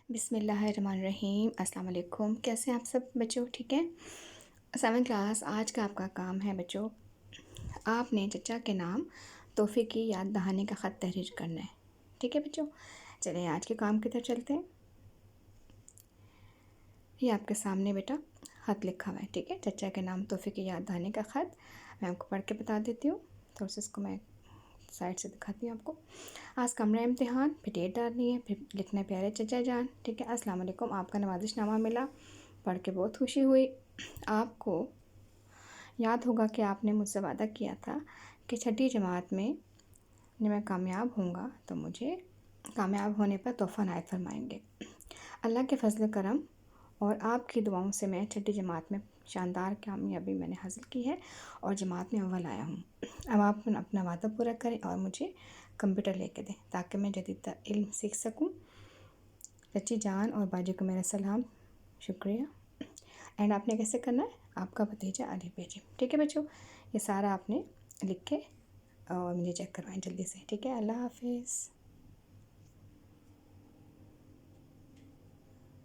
بسم اللہ الرحمن الرحیم۔ السلام علیکم، کیسے ہیں آپ سب بچوں؟ ٹھیک ہے؟ 7 کلاس، آج کا آپ کا کام ہے بچوں، آپ نے چچا کے نام تحفے کی یاد دہانی کا خط تحریر کرنا ہے۔ ٹھیک ہے بچوں، چلیں آج کے کام کی طرف چلتے ہیں۔ یہ آپ کے سامنے بیٹا خط لکھا ہوا ہے، ٹھیک ہے؟ چچا کے نام تحفے کی یاد دہانی کا خط، میں آپ کو پڑھ کے بتا دیتی ہوں، تھوڑا سا اس کو میں سائڈ سے دکھاتی ہوں آپ کو۔ آج کمرہ امتحان، پھر ڈیٹ ڈالنی ہے، پھر لکھنا ہے پیارے چچا جان، ٹھیک ہے؟ السلام علیکم، آپ کا نوازش نامہ ملا، پڑھ کے بہت خوشی ہوئی۔ آپ کو یاد ہوگا کہ آپ نے مجھ سے وعدہ کیا تھا کہ چھٹی جماعت میں جب میں کامیاب ہوں گا تو مجھے کامیاب ہونے پر تحفہ عنایت فرمائیں گے۔ اللہ کے فضل و کرم اور آپ کی دعاؤں سے میں چھٹی جماعت میں شاندار کامیابی میں نے حاصل کی ہے اور جماعت میں اول آیا ہوں۔ اب آپ اپنا وعدہ پورا کریں اور مجھے کمپیوٹر لے کے دیں تاکہ میں جدید علم سیکھ سکوں۔ چچی جان اور باجی کو میرا سلام، شکریہ۔ اینڈ آپ نے کیسے کرنا ہے؟ آپ کا بھتیجا علی بھیجی، ٹھیک ہے بچوں؟ یہ سارا آپ نے لکھ کے اور مجھے چیک کروائیں جلدی سے، ٹھیک ہے؟ اللہ حافظ۔